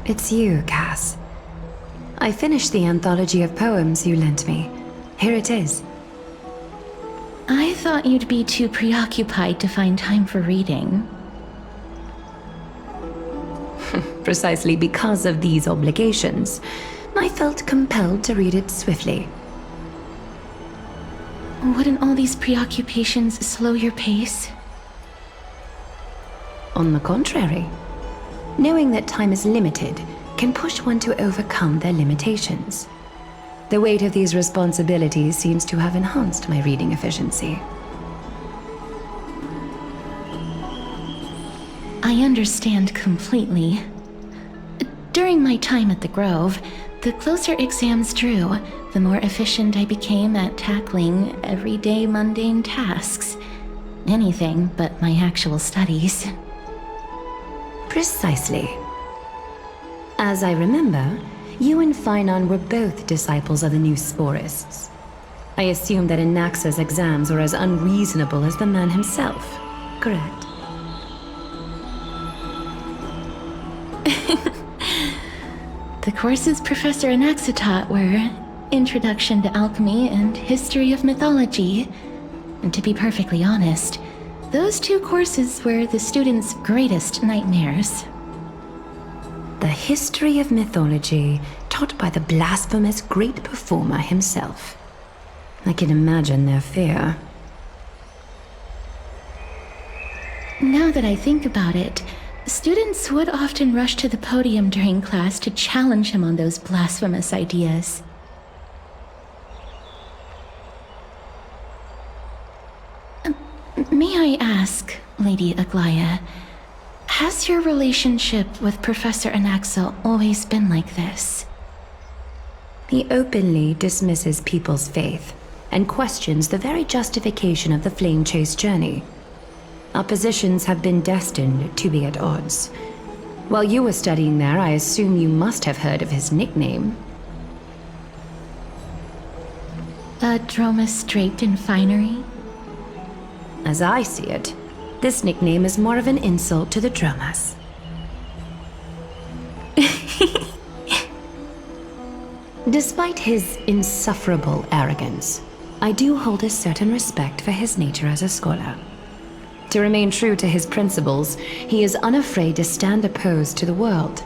It's you, Cass. I finished the anthology of poems you lent me. Here it is. I thought you'd be too preoccupied to find time for reading. Precisely because of these obligations, I felt compelled to read it swiftly. Wouldn't all these preoccupations slow your pace? On the contrary, knowing that time is limited can push one to overcome their limitations. The weight of these responsibilities seems to have enhanced my reading efficiency. I understand completely. During my time at the Grove, the closer exams drew, the more efficient I became at tackling everyday mundane tasks. Anything but my actual studies. Precisely. As I remember, you and Finon were both disciples of the new Sporists. I assume that Anaxa's exams were as unreasonable as the man himself, correct? The courses Professor Anaxa taught were Introduction to Alchemy and History of Mythology. And to be perfectly honest, those two courses were the students' greatest nightmares. The history of mythology, taught by the blasphemous great performer himself. I can imagine their fear. Now that I think about it, students would often rush to the podium during class to challenge him on those blasphemous ideas. May I ask, Lady Aglaya, has your relationship with Professor Anaxa always been like this? He openly dismisses people's faith and questions the very justification of the Flame Chase journey. Our positions have been destined to be at odds. While you were studying there, I assume you must have heard of his nickname. A Dromus draped in finery? As I see it, this nickname is more of an insult to the Dromas. Despite his insufferable arrogance, I do hold a certain respect for his nature as a scholar. To remain true to his principles, he is unafraid to stand opposed to the world,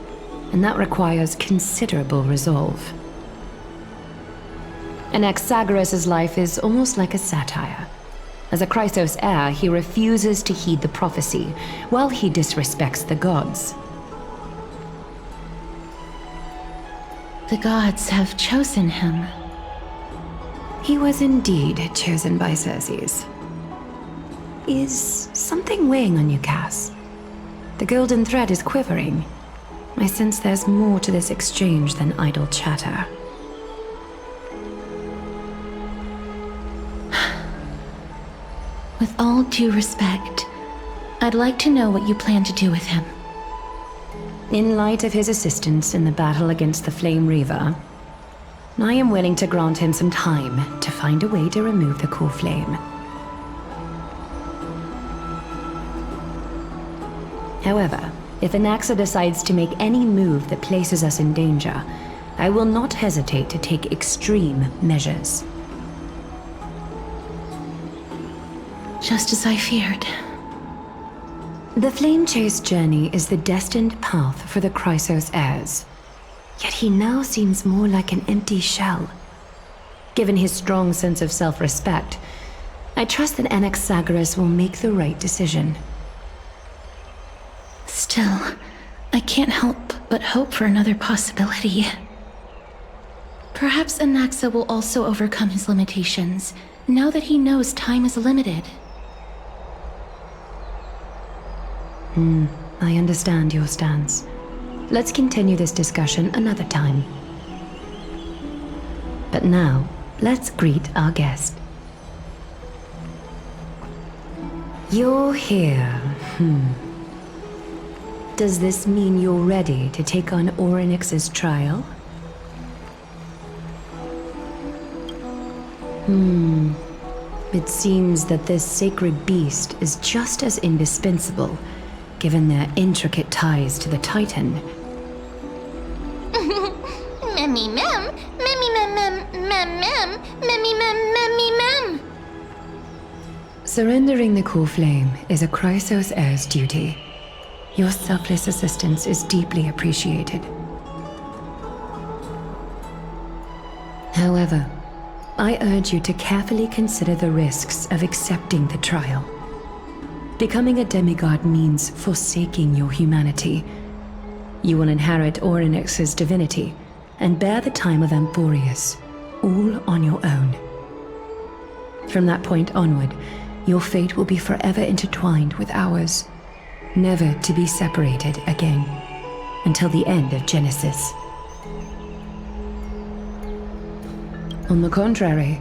and that requires considerable resolve. Anaxagoras' life is almost like a satire. As a Chrysos heir, he refuses to heed the prophecy, while he disrespects the gods. The gods have chosen him. He was indeed chosen by Circes. Is something weighing on you, Cass? The golden thread is quivering. I sense there's more to this exchange than idle chatter. With all due respect, I'd like to know what you plan to do with him. In light of his assistance in the battle against the Flame Reaver, I am willing to grant him some time to find a way to remove the core flame. However, if Anaxa decides to make any move that places us in danger, I will not hesitate to take extreme measures. just as I feared. The Flame Chase journey is the destined path for the Chrysos heirs. Yet he now seems more like an empty shell. Given his strong sense of self-respect, I trust that Anaxagoras will make the right decision. Still, I can't help but hope for another possibility. Perhaps Anaxa will also overcome his limitations, now that he knows time is limited. I understand your stance. Let's continue this discussion another time. But now, let's greet our guest. You're here. Does this mean you're ready to take on Orynyx's trial? It seems that this sacred beast is just as indispensable, given their intricate ties to the Titan. Memmy mem, memmy mem mem mem mem, memmy mem memmy mem. Surrendering the core flame is a Chrysos heir's duty. Your selfless assistance is deeply appreciated. However, I urge you to carefully consider the risks of accepting the trial. Becoming a demigod means forsaking your humanity. You will inherit Orynyx's divinity and bear the time of Amphorius, all on your own. From that point onward, your fate will be forever intertwined with ours, never to be separated again, until the end of Genesis. On the contrary,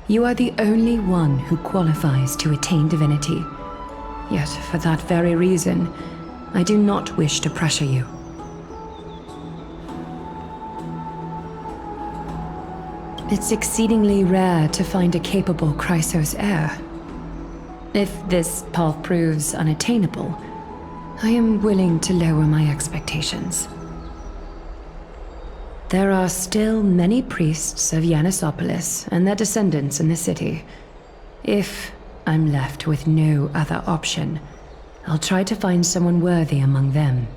you are the only one who qualifies to attain divinity. Yet, for that very reason, I do not wish to pressure you. It's exceedingly rare to find a capable Chrysos heir. If this path proves unattainable, I am willing to lower my expectations. There are still many priests of Yanissopolis and their descendants in the city. If I'm left with no other option, I'll try to find someone worthy among them.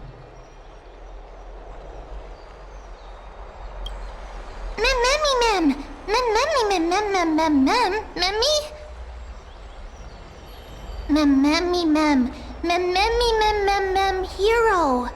Hero.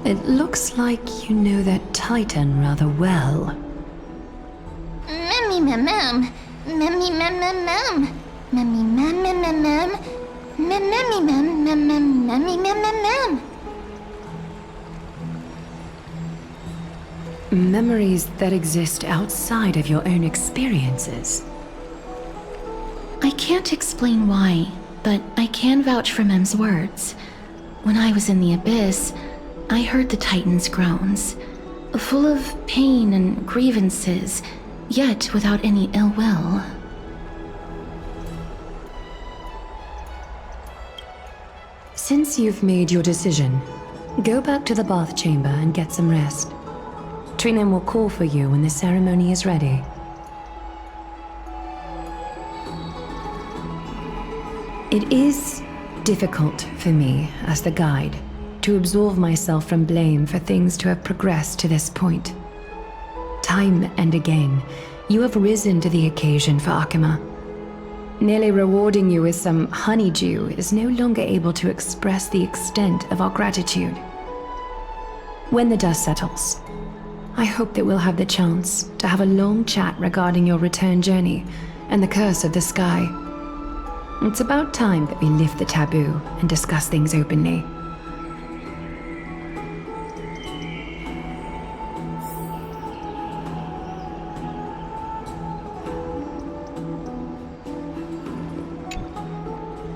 It looks like you know that Titan rather well. Memories that exist outside of your own experiences. I can't explain why, but I can vouch for Mem's words. When I was in the Abyss, I heard the Titan's groans, full of pain and grievances, yet without any ill will. Since you've made your decision, go back to the bath chamber and get some rest. Trinem will call for you when the ceremony is ready. It is difficult for me, as the guide, to absolve myself from blame for things to have progressed to this point. Time and again, you have risen to the occasion for Akima. Nearly rewarding you with some honeydew is no longer able to express the extent of our gratitude. When the dust settles, I hope that we'll have the chance to have a long chat regarding your return journey and the curse of the sky. It's about time that we lift the taboo and discuss things openly.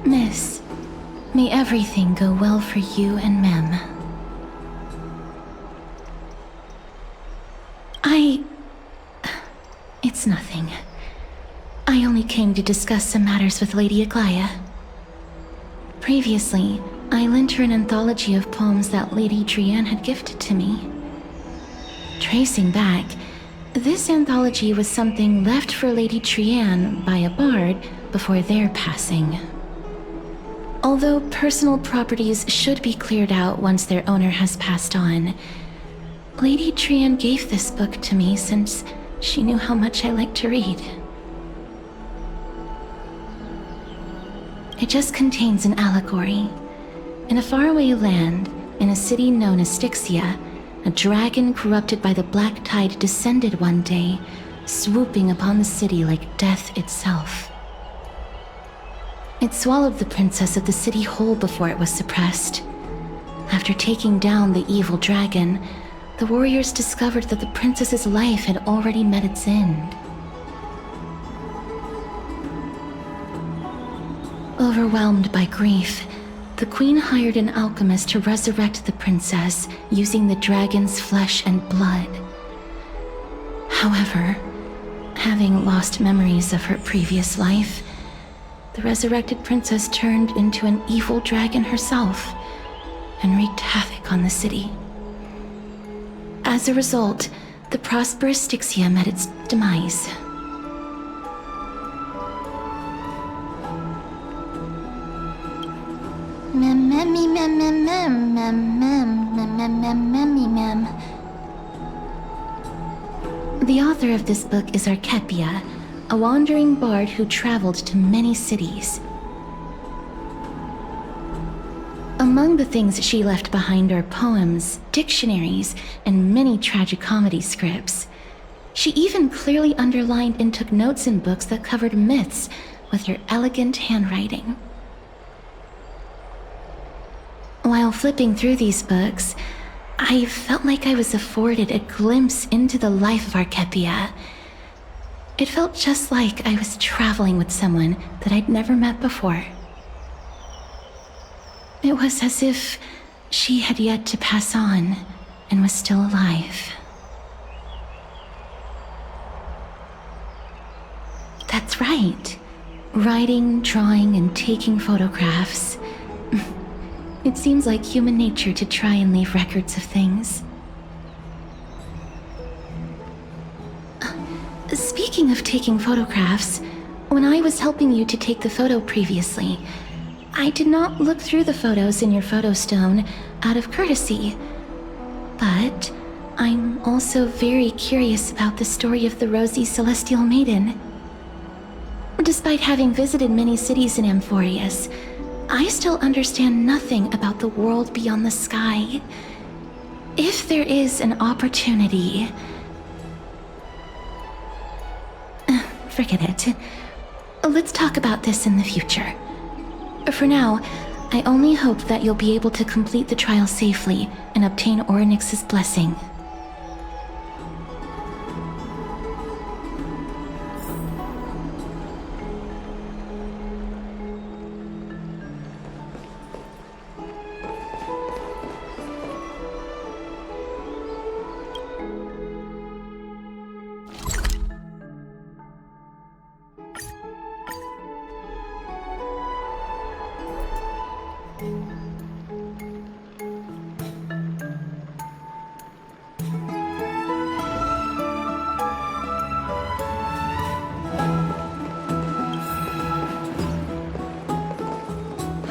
Miss, may everything go well for you and Mem. It's nothing. I only came to discuss some matters with Lady Aglaya. Previously, I lent her an anthology of poems that Lady Trianne had gifted to me. Tracing back, this anthology was something left for Lady Trianne by a bard before their passing. Although personal properties should be cleared out once their owner has passed on, Lady Trianne gave this book to me since she knew how much I liked to read. It just contains an allegory. In a faraway land, in a city known as Styxia, a dragon corrupted by the black tide descended one day, swooping upon the city like death itself. It swallowed the princess of the city whole before it was suppressed. After taking down the evil dragon, the warriors discovered that the princess's life had already met its end. Overwhelmed by grief, the queen hired an alchemist to resurrect the princess using the dragon's flesh and blood. However, having lost memories of her previous life, the resurrected princess turned into an evil dragon herself and wreaked havoc on the city. As a result, the prosperous Styxia met its demise. The author of this book is Archepia, a wandering bard who traveled to many cities. Among the things she left behind are poems, dictionaries, and many tragicomedy scripts. She even clearly underlined and took notes in books that covered myths with her elegant handwriting. While flipping through these books, I felt like I was afforded a glimpse into the life of Archepia. It felt just like I was traveling with someone that I'd never met before. It was as if she had yet to pass on and was still alive. That's right. Writing, drawing, and taking photographs. It seems like human nature to try and leave records of things. Speaking of taking photographs, when I was helping you to take the photo previously, I did not look through the photos in your photo stone out of courtesy. But I'm also very curious about the story of the Rosy Celestial Maiden. Despite having visited many cities in Amphorius, I still understand nothing about the world beyond the sky. If there is an opportunity... Forget it. Let's talk about this in the future. For now, I only hope that you'll be able to complete the trial safely and obtain Orynyx's blessing.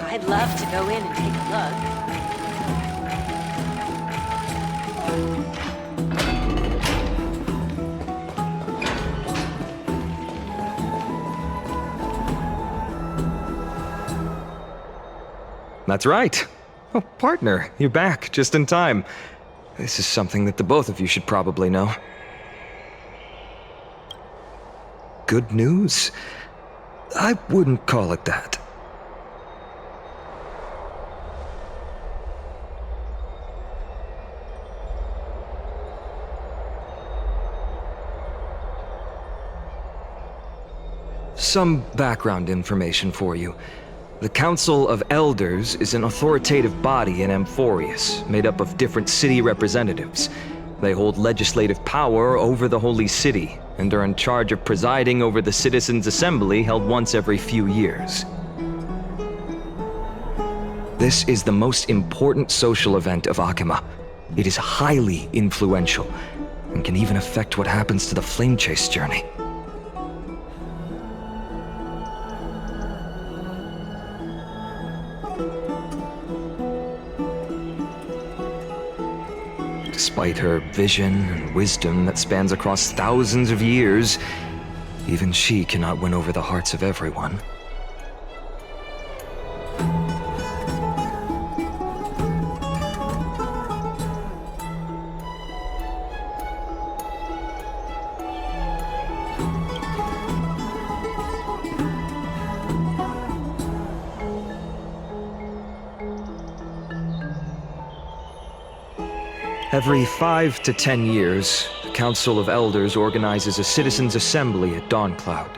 I'd love to go in and take a look. That's right. Oh, partner, you're back just in time. This is something that the both of you should probably know. Good news? I wouldn't call it that. Some background information for you. The Council of Elders is an authoritative body in Amphorius, made up of different city representatives. They hold legislative power over the Holy City, and are in charge of presiding over the Citizens' Assembly held once every few years. This is the most important social event of Akima. It is highly influential, and can even affect what happens to the Flame Chase journey. Despite her vision and wisdom that spans across thousands of years, even she cannot win over the hearts of everyone. Every 5 to 10 years, the Council of Elders organizes a citizens' assembly at Dawncloud.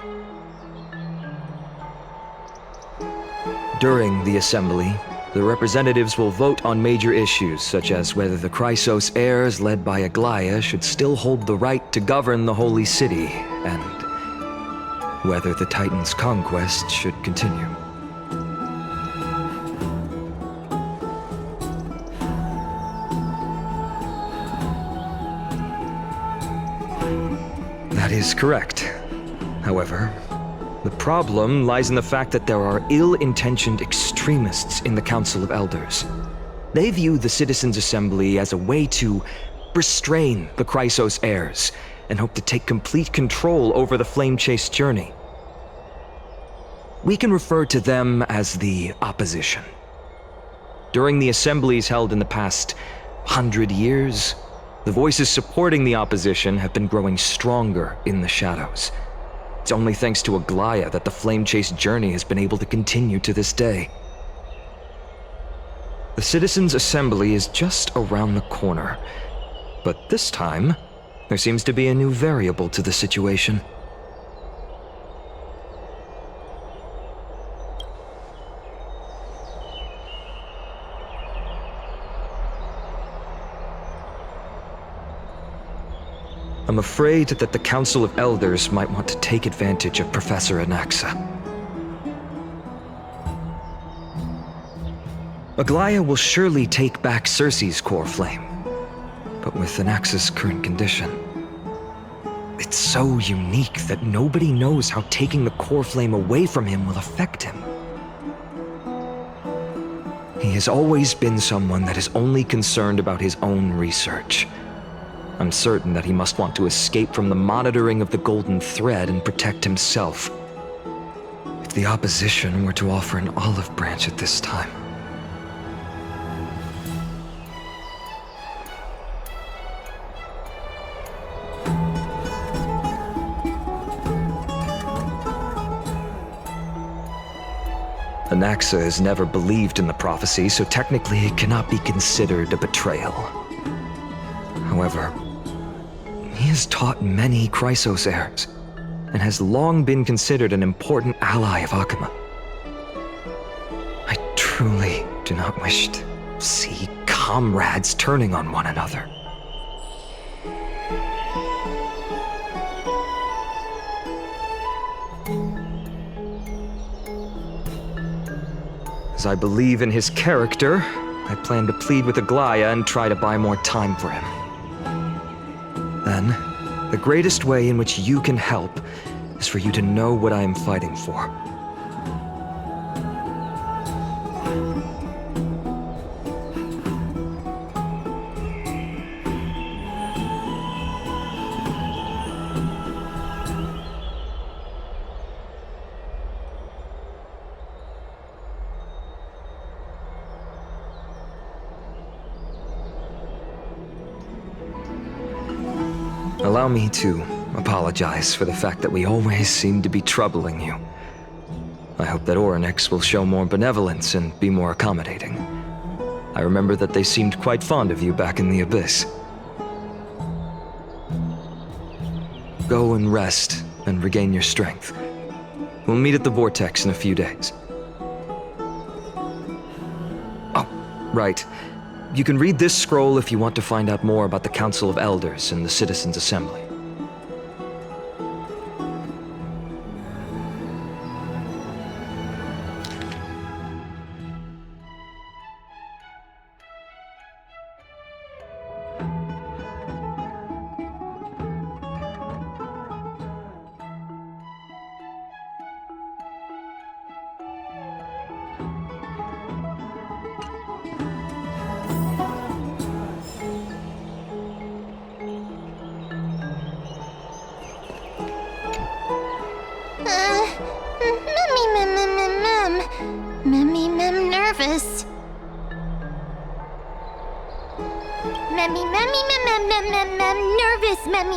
During the assembly, the representatives will vote on major issues such as whether the Chrysos heirs led by Aglaya should still hold the right to govern the Holy City, and whether the Titan's conquest should continue. That is correct. However, the problem lies in the fact that there are ill-intentioned extremists in the Council of Elders. They view the Citizens' Assembly as a way to restrain the Chrysos heirs, and hope to take complete control over the Flame Chase journey. We can refer to them as the opposition. During the assemblies held in the past 100 years, the voices supporting the opposition have been growing stronger in the shadows. It's only thanks to Aglaya that the Flame Chase journey has been able to continue to this day. The Citizens' Assembly is just around the corner, but this time, there seems to be a new variable to the situation. I'm afraid that the Council of Elders might want to take advantage of Professor Anaxa. Aglaya will surely take back Circe's core flame, but with Anaxa's current condition, it's so unique that nobody knows how taking the core flame away from him will affect him. He has always been someone that is only concerned about his own research. I'm certain that he must want to escape from the monitoring of the Golden Thread and protect himself. If the opposition were to offer an olive branch at this time. Anaxa has never believed in the prophecy, so technically it cannot be considered a betrayal. However, he has taught many Chrysos heirs, and has long been considered an important ally of Akima. I truly do not wish to see comrades turning on one another. As I believe in his character, I plan to plead with Aglaya and try to buy more time for him. Then, the greatest way in which you can help is for you to know what I am fighting for. Allow me to apologize for the fact that we always seem to be troubling you. I hope that Orynyx will show more benevolence and be more accommodating. I remember that they seemed quite fond of you back in the Abyss. Go and rest and regain your strength. We'll meet at the Vortex in a few days. Oh, right. You can read this scroll if you want to find out more about the Council of Elders and the Citizens' Assembly. Memmy nervous. Memmy nervous, Memmy.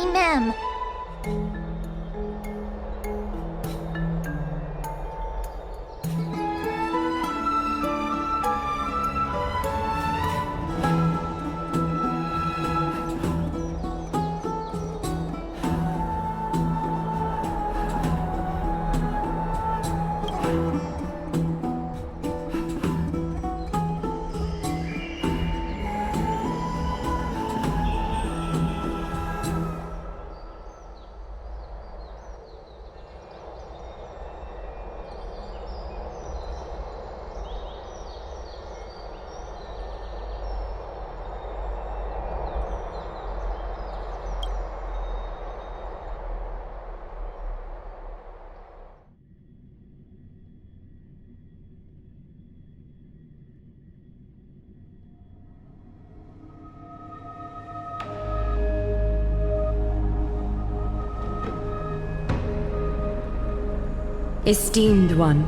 Esteemed one,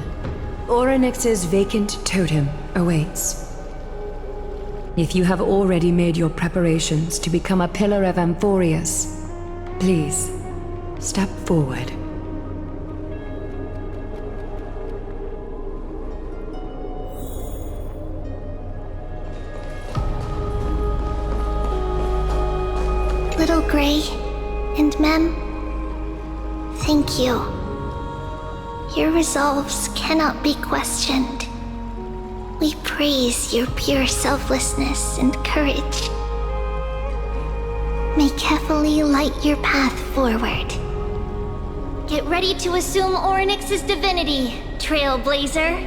Orynyx's vacant totem awaits. If you have already made your preparations to become a pillar of Amphorius, please, step forward. Little Grey and Mem, thank you. Your resolves cannot be questioned. We praise your pure selflessness and courage. May Kefali light your path forward. Get ready to assume Orynyx's divinity, Trailblazer.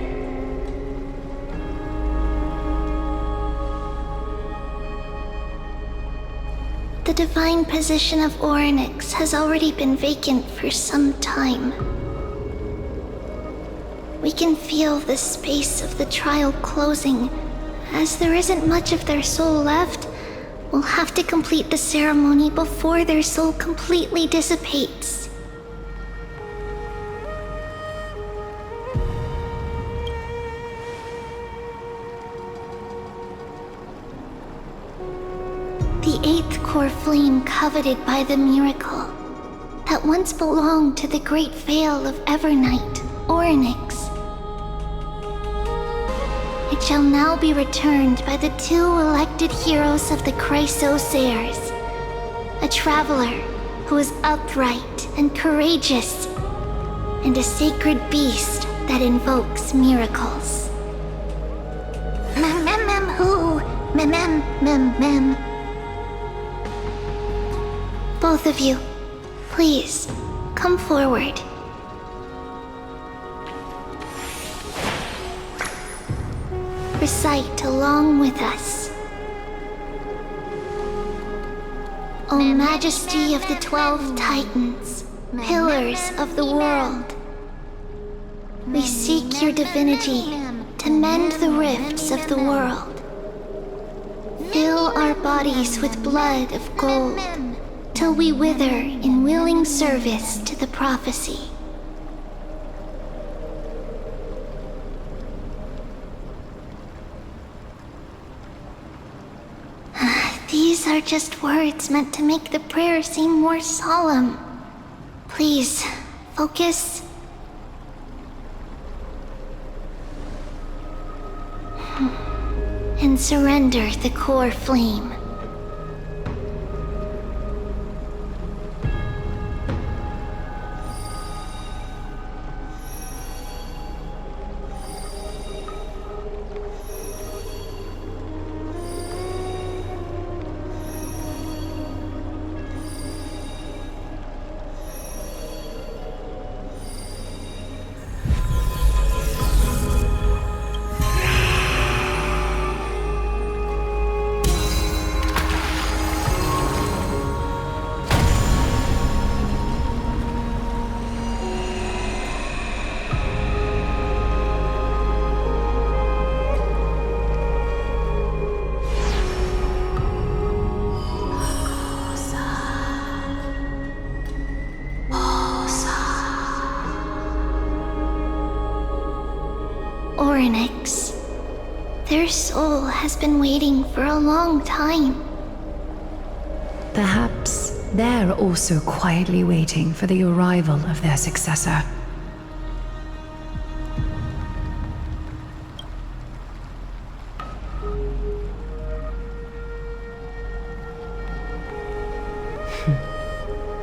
The divine position of Orynyx has already been vacant for some time. We can feel the space of the trial closing. As there isn't much of their soul left, we'll have to complete the ceremony before their soul completely dissipates. The eighth core flame coveted by the miracle that once belonged to the great Veil of Evernight, Orynyx. It shall now be returned by the two elected heroes of the Chrysosairs, a traveler who is upright and courageous, and a sacred beast that invokes miracles. Who? Mem. Both of you, please, come forward. Recite along with us. O Majesty of the 12 Titans, pillars of the world, we seek your divinity to mend the rifts of the world. Fill our bodies with blood of gold, till we wither in willing service to the prophecy. These are just words meant to make the prayer seem more solemn. Please, focus. And surrender the core flame. Nix. Their soul has been waiting for a long time. Perhaps they're also quietly waiting for the arrival of their successor.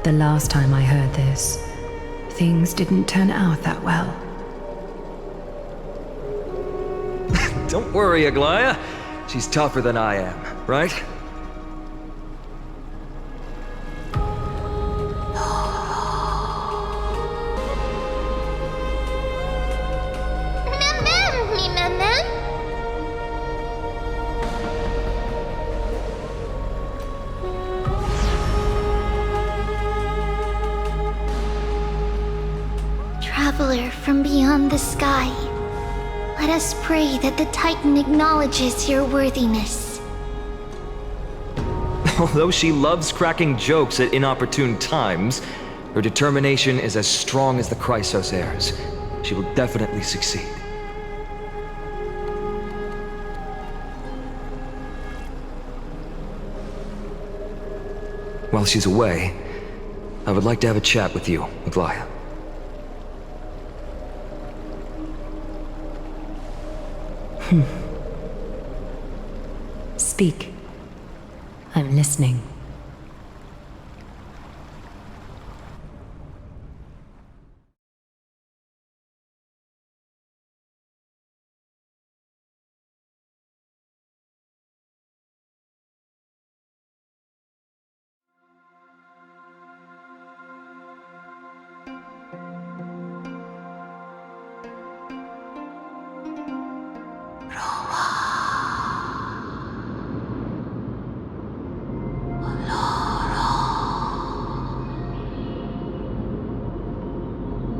The last time I heard this, things didn't turn out that well. Don't worry, Aglaya. She's tougher than I am, right? Traveler from beyond the sky, let us pray that the Titan acknowledges your worthiness. Although she loves cracking jokes at inopportune times, her determination is as strong as the Chrysos heirs. She will definitely succeed. While she's away, I would like to have a chat with you, Aglaya. Speak. I'm listening.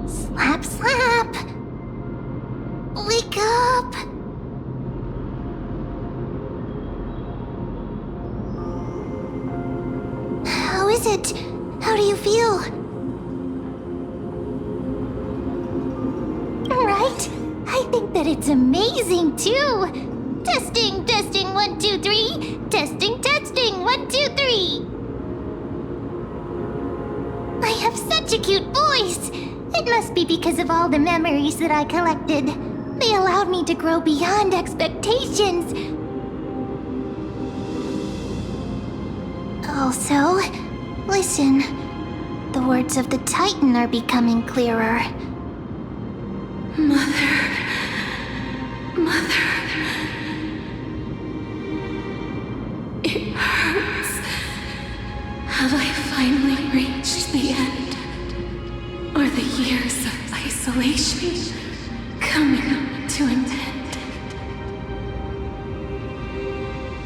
Slap, slap! Wake up! How is it? How do you feel? Right? I think that it's amazing too! Testing, testing, 1, 2, 3! Testing, testing, 1, 2, 3! I have such a cute voice! It must be because of all the memories that I collected. They allowed me to grow beyond expectations. Also, listen. The words of the Titan are becoming clearer. Mother. It hurts. Have I finally reached the end? Or the years of isolation coming to an end?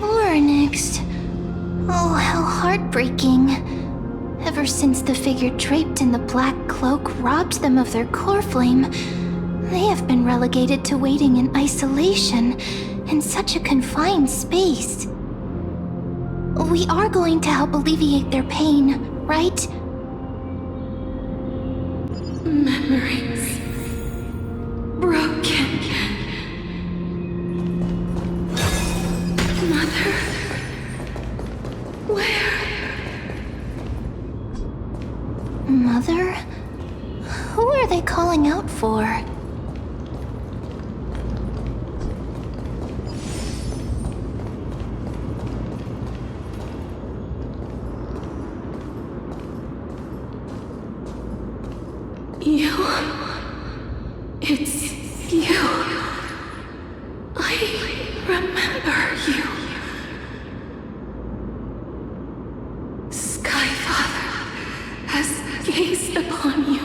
Or next. Oh, how heartbreaking. Ever since the figure draped in the black cloak robbed them of their core flame, they have been relegated to waiting in isolation in such a confined space. We are going to help alleviate their pain, right? Memories broken. Mother, where? Mother? Who are they calling out for? You. It's you. I remember you. Skyfather has gazed upon you.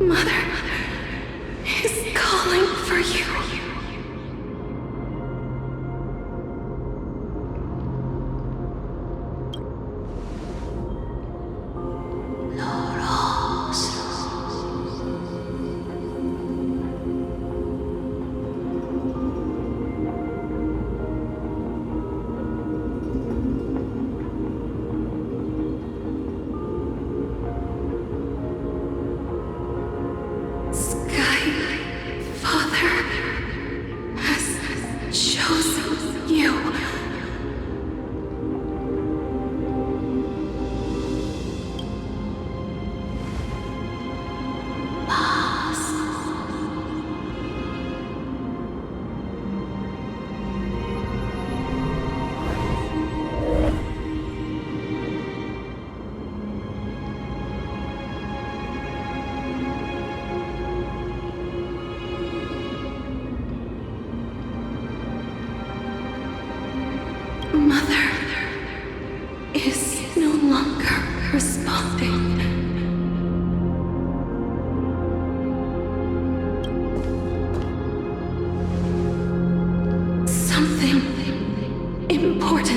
Mother is calling for you.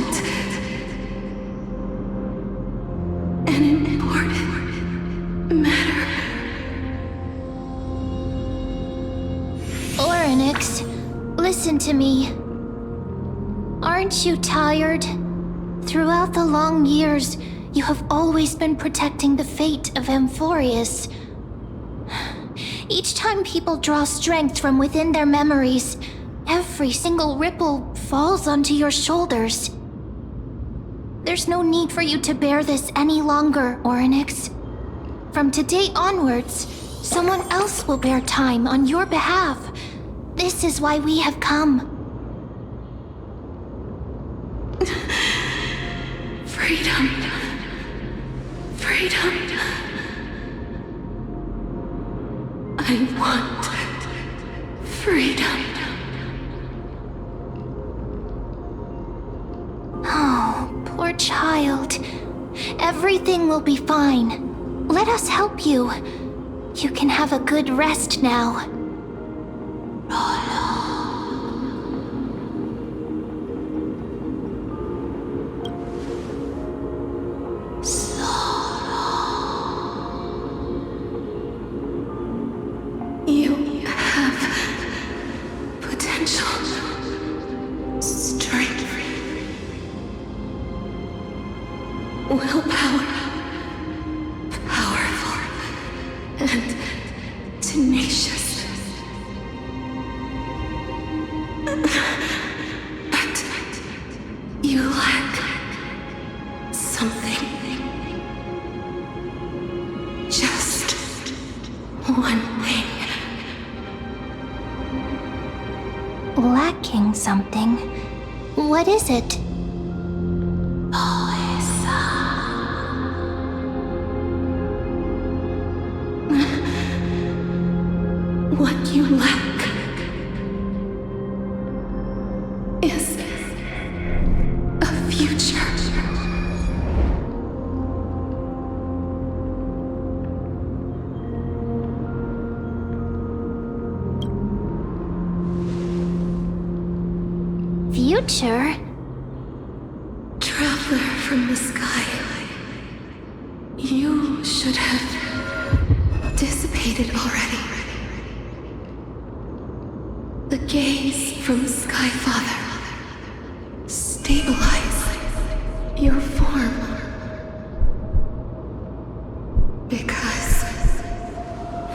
wasn't an important matter. Oryx, listen to me. Aren't you tired? Throughout the long years, you have always been protecting the fate of Amphorius. Each time people draw strength from within their memories, every single ripple falls onto your shoulders. There's no need for you to bear this any longer, Oryx. From today onwards, someone else will bear time on your behalf. This is why we have come. Freedom. Freedom. I want freedom. Oh, poor child. Everything will be fine. Let us help you. You can have a good rest now. You have potential, strength, willpower, powerful, and tenacious. But you lack something. Just one thing. Lacking something. What is it? What you lack is a future. Future? Traveler from the sky. You should have dissipated already. The gaze from the Sky Father. Stabilize your form. Because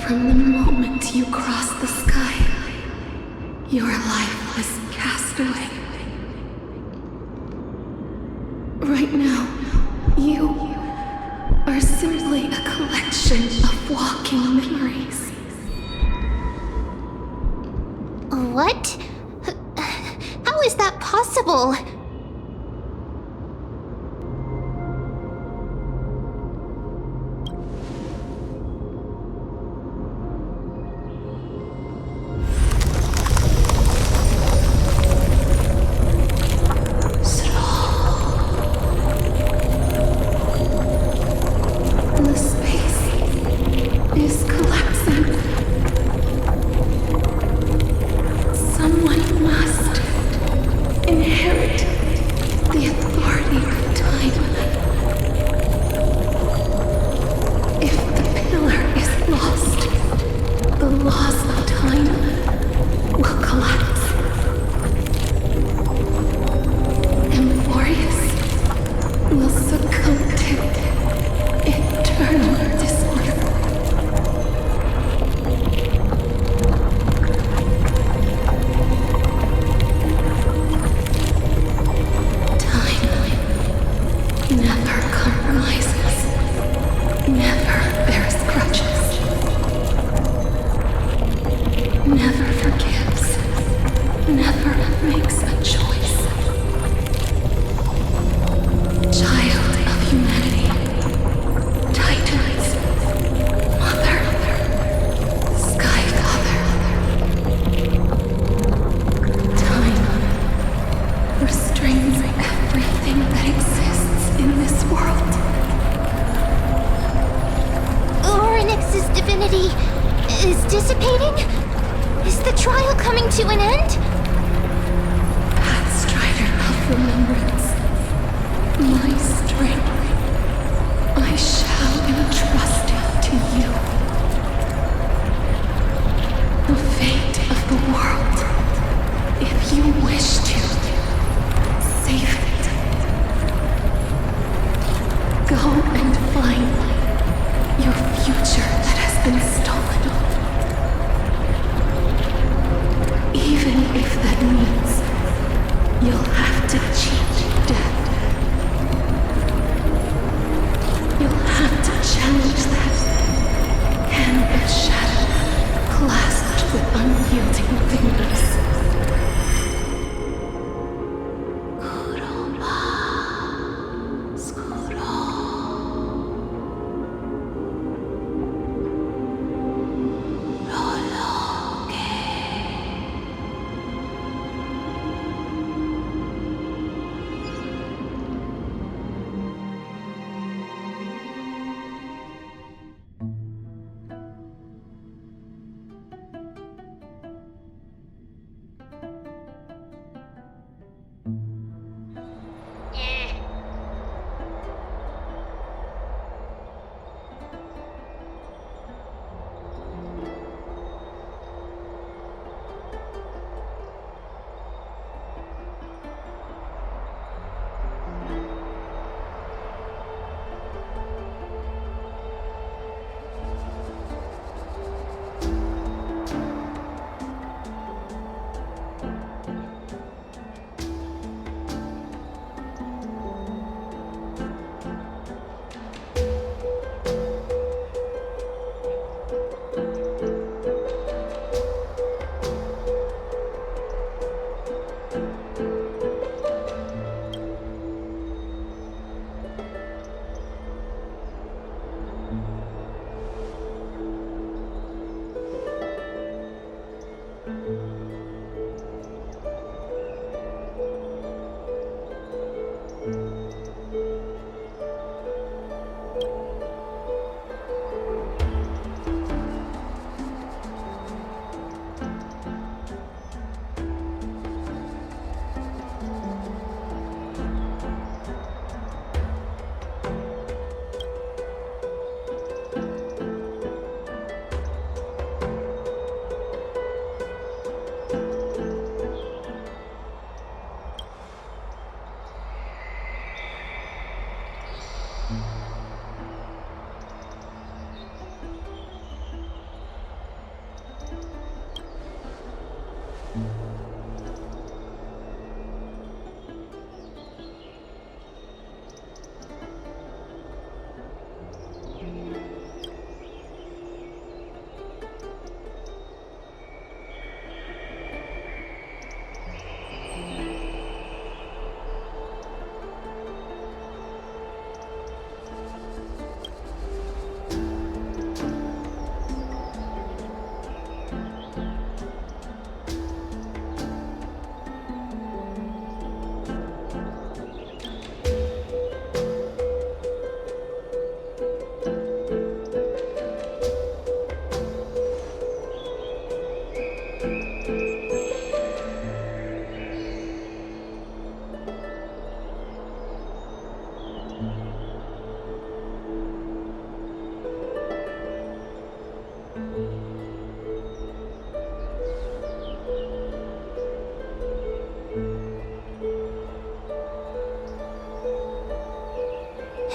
from the moment you crossed the sky, your life was cast away. Right now, you are simply a collection of walking memories. What? How is that possible? The space is collapsing. Someone must inherit the authority of time. If the pillar is lost, the laws of time will collapse. Amphorius will succumb to eternal disorder. Never compromises, never bears grudges, never forgives, never makes a choice. Child of humanity, Titans, Mother, Sky Father. Time restrains everything that exists in this world. Oryx's divinity is dissipating? Is the trial coming to an end? Pathstrider of remembrance,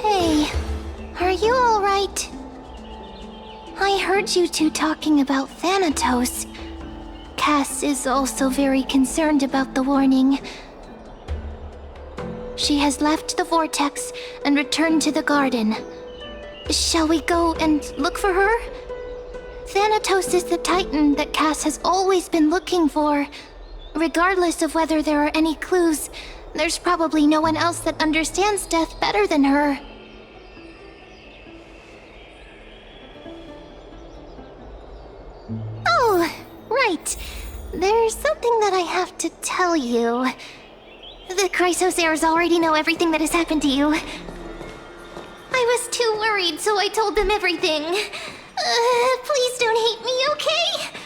Hey, are you alright? I heard you two talking about Thanatos. Cass is also very concerned about the warning. She has left the vortex and returned to the garden. Shall we go and look for her? Thanatos is the Titan that Cass has always been looking for. Regardless of whether there are any clues, there's probably no one else that understands death better than her. Oh, right. There's something that I have to tell you. The Chrysosairs already know everything that has happened to you. I was too worried, so I told them everything. Please don't hate me, okay?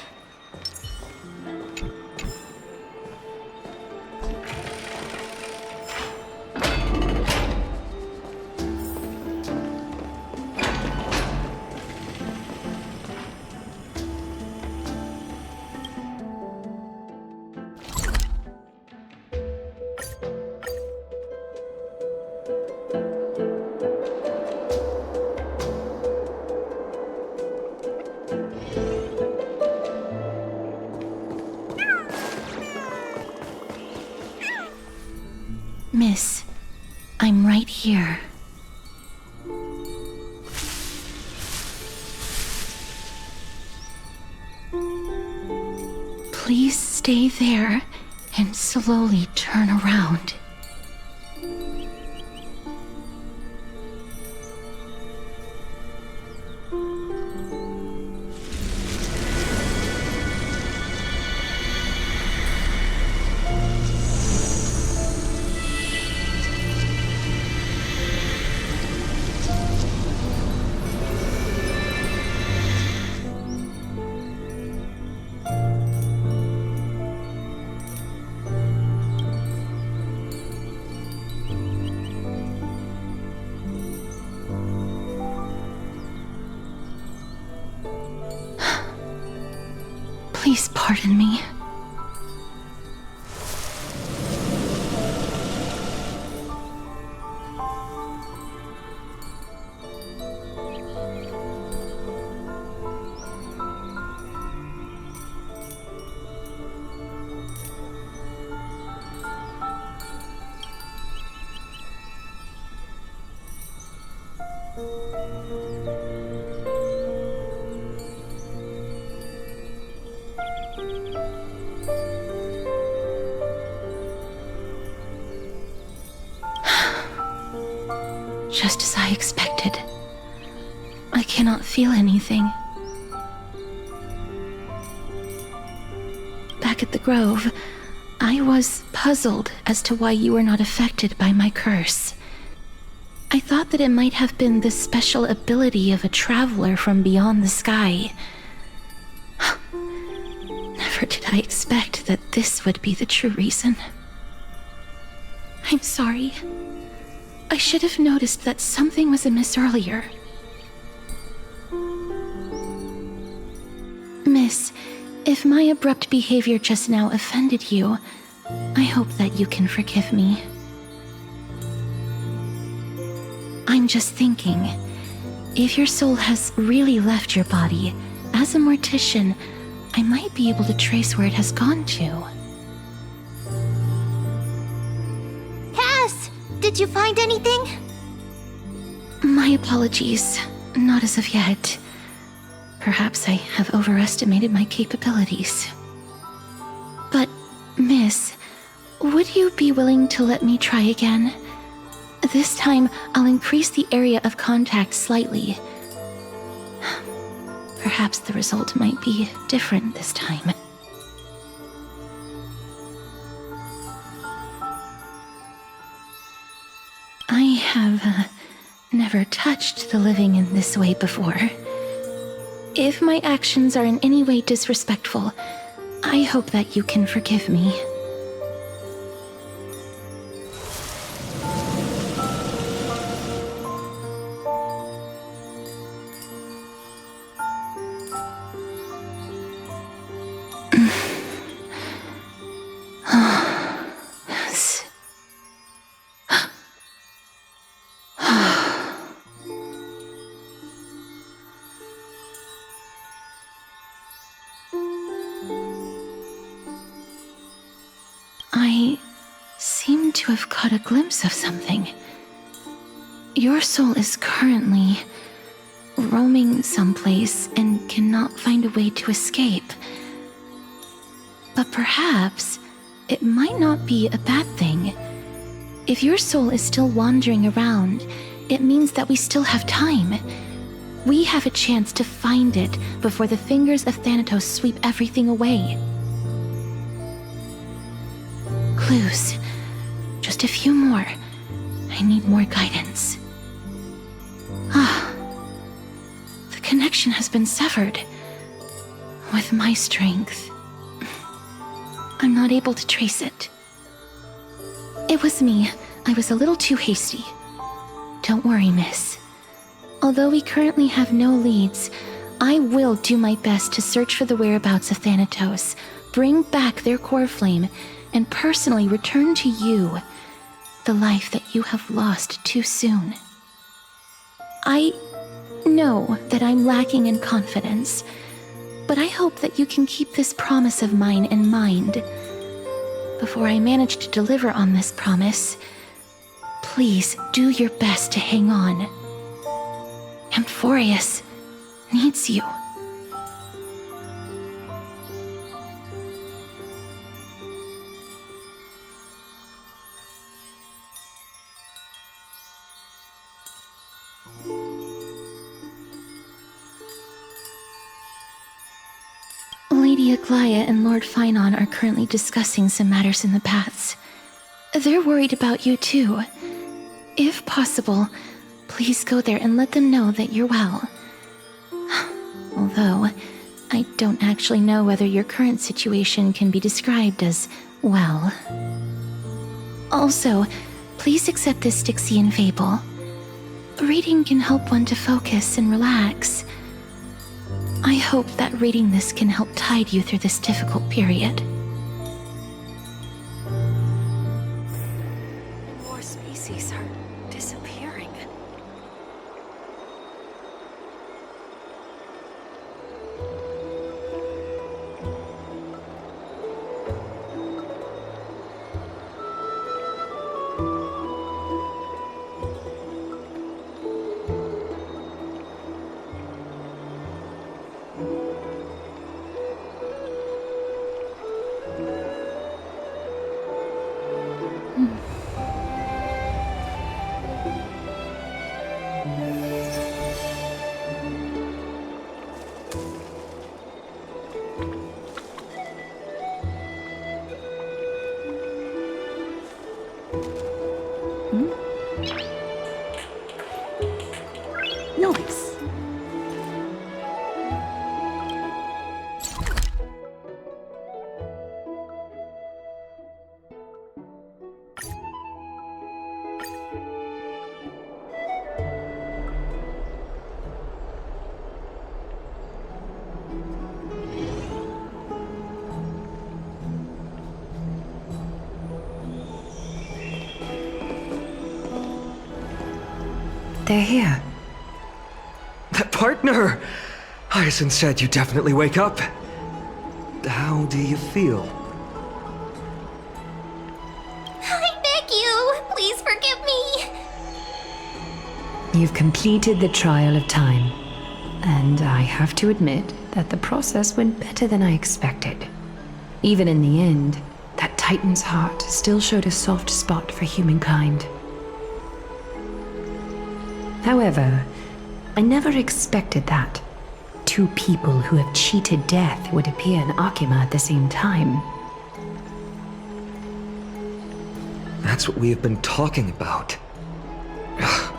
Miss, I'm right here. Please stay there and slowly turn around. Please pardon me. Just as I expected. I cannot feel anything. Back at the Grove, I was puzzled as to why you were not affected by my curse. I thought that it might have been the special ability of a traveler from beyond the sky. Never did I expect that this would be the true reason. I'm sorry. I should have noticed that something was amiss earlier. Miss, if my abrupt behavior just now offended you, I hope that you can forgive me. I'm just thinking, if your soul has really left your body, as a mortician, I might be able to trace where it has gone to. Did you find anything? My apologies. Not as of yet. Perhaps I have overestimated my capabilities. But, Miss, would you be willing to let me try again? This time, I'll increase the area of contact slightly. Perhaps the result might be different this time. I have never touched the living in this way before. If my actions are in any way disrespectful, I hope that you can forgive me. I seem to have caught a glimpse of something. Your soul is currently roaming someplace and cannot find a way to escape. But perhaps it might not be a bad thing. If your soul is still wandering around, it means that we still have time. We have a chance to find it before the fingers of Thanatos sweep everything away. Clues. Just a few more. I need more guidance. The connection has been severed. With my strength, I'm not able to trace it. It was me. I was a little too hasty. Don't worry, miss. Although we currently have no leads, I will do my best to search for the whereabouts of Thanatos, bring back their core flame, and personally return to you the life that you have lost too soon. I know that I'm lacking in confidence, but I hope that you can keep this promise of mine in mind. Before I manage to deliver on this promise, please do your best to hang on. Amphorius needs you. Lady Aglaia and Lord Finon are currently discussing some matters in the paths. They're worried about you too. If possible, please go there and let them know that you're well. Although, I don't actually know whether your current situation can be described as well. Also, please accept this Styxian fable. Reading can help one to focus and relax. I hope that reading this can help tide you through this difficult period. More species are disappearing. Nice. They're here. Partner! Hyacinth said you definitely wake up. How do you feel? I beg you, please forgive me. You've completed the trial of time, and I have to admit that the process went better than I expected. Even in the end, that Titan's heart still showed a soft spot for humankind. However, I never expected that two people who have cheated death would appear in Akima at the same time. That's what we have been talking about.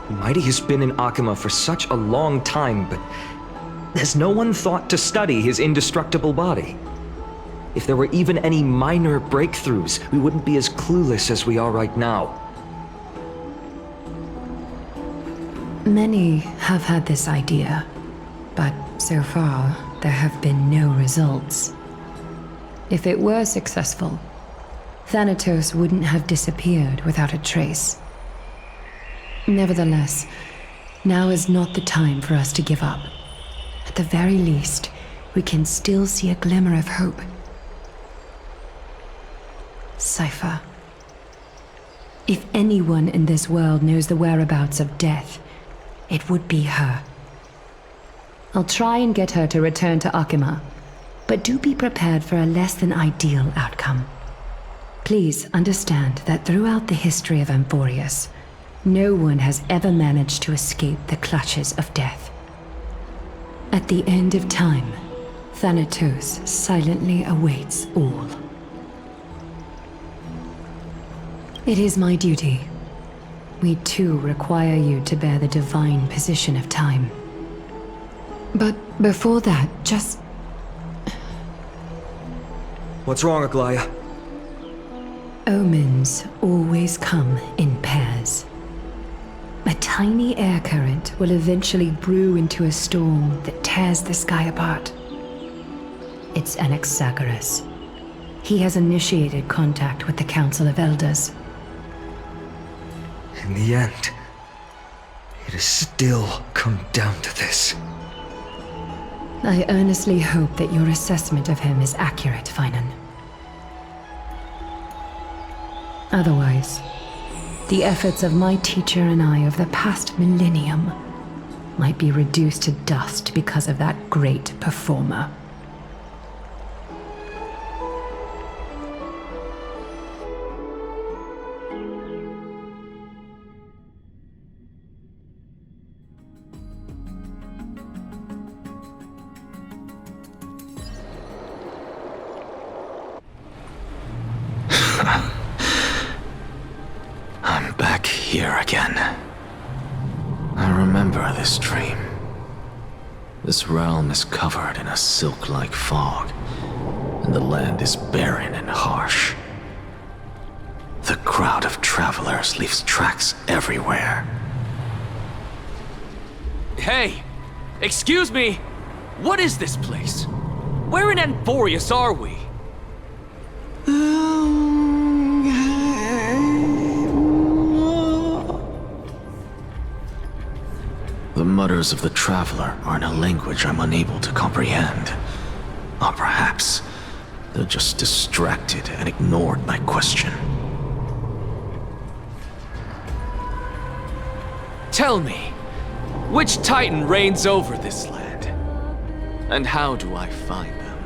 Mighty has been in Akima for such a long time, but has no one thought to study his indestructible body? If there were even any minor breakthroughs, we wouldn't be as clueless as we are right now. Many have had this idea, but so far there have been no results. If it were successful, Thanatos wouldn't have disappeared without a trace. Nevertheless, now is not the time for us to give up. At the very least, we can still see a glimmer of hope. Cypher. If anyone in this world knows the whereabouts of death, it would be her. I'll try and get her to return to Akima, but do be prepared for a less than ideal outcome. Please understand that throughout the history of Amphorius, no one has ever managed to escape the clutches of death. At the end of time, Thanatos silently awaits all. It is my duty. We too require you to bear the divine position of time. But before that, just... What's wrong, Aglaya? Omens always come in pairs. A tiny air current will eventually brew into a storm that tears the sky apart. It's Anaxagoras. He has initiated contact with the Council of Elders. In the end, it has still come down to this. I earnestly hope that your assessment of him is accurate, Finan. Otherwise, the efforts of my teacher and I of the past millennium might be reduced to dust because of that great performer. I'm back here again. I remember this dream. This realm is covered in a silk-like fog, and the land is barren and harsh. The crowd of travelers leaves tracks everywhere. Hey! Excuse me! What is this place? Where in Amphorius are we? The mutters of the traveler are in a language I'm unable to comprehend. Or perhaps they're just distracted and ignored my question. Tell me, which Titan reigns over this land? And how do I find them?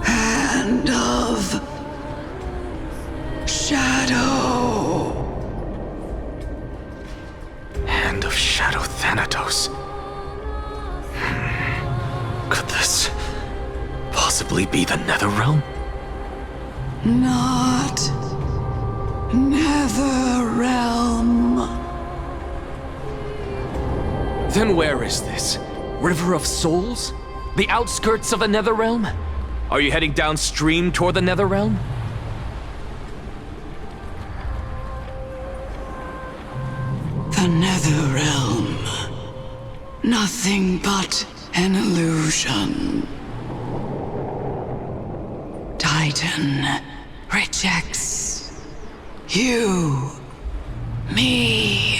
Hand of Shadow. Hand of Shadow Thanatos. Could this possibly be the Netherrealm? Not Netherrealm. Then where is this? River of Souls? The outskirts of the Netherrealm? Are you heading downstream toward the Netherrealm? The Netherrealm. Nothing but an illusion. Titan rejects you, me.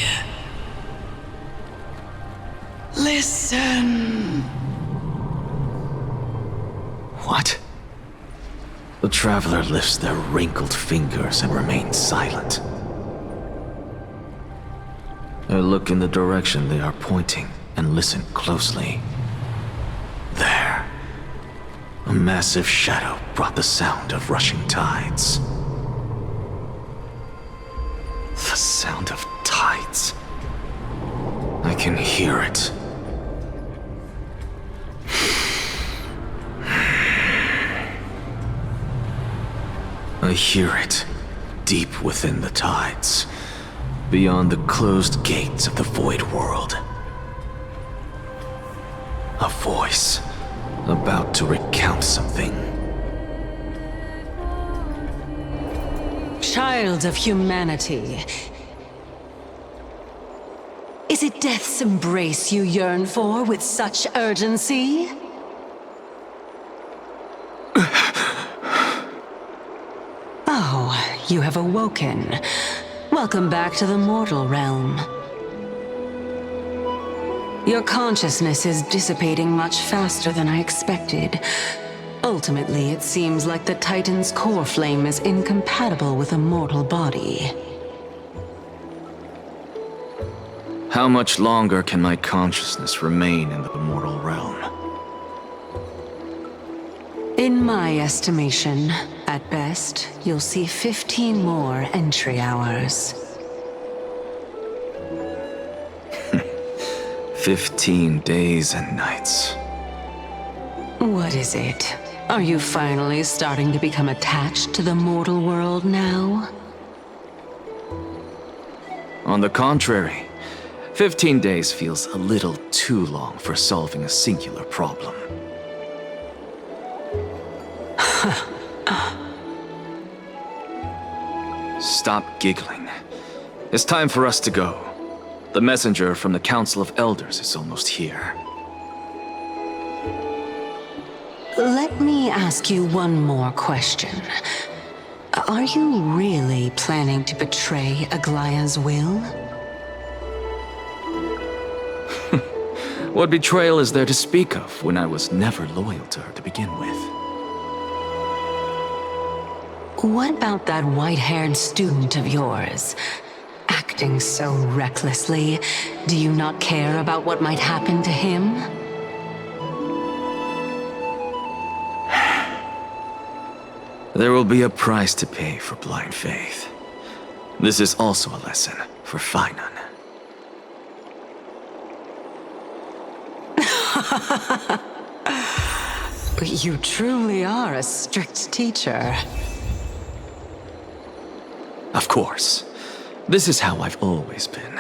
Listen. What? The traveler lifts their wrinkled fingers and remains silent. I look in the direction they are pointing and listen closely. There. A massive shadow brought the sound of rushing tides. The sound of tides. I can hear it. I hear it, deep within the tides, beyond the closed gates of the Void World. A voice, about to recount something. Child of humanity. Is it death's embrace you yearn for with such urgency? Oh, you have awoken. Welcome back to the mortal realm. Your consciousness is dissipating much faster than I expected. Ultimately, it seems like the Titan's core flame is incompatible with a mortal body. How much longer can my consciousness remain in the mortal realm? In my estimation, at best, you'll see 15 more entry hours. 15 days and nights. What is it? Are you finally starting to become attached to the mortal world now? On the contrary, 15 days feels a little too long for solving a singular problem. Stop giggling. It's time for us to go. The messenger from the Council of Elders is almost here. Let me ask you one more question. Are you really planning to betray Aglaya's will? What betrayal is there to speak of when I was never loyal to her to begin with? What about that white-haired student of yours? Acting so recklessly, do you not care about what might happen to him? There will be a price to pay for blind faith. This is also a lesson for Finan. You truly are a strict teacher. Of course. This is how I've always been.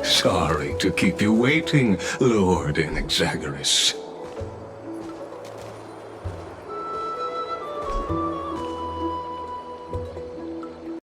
Sorry to keep you waiting, Lord Inexagoras.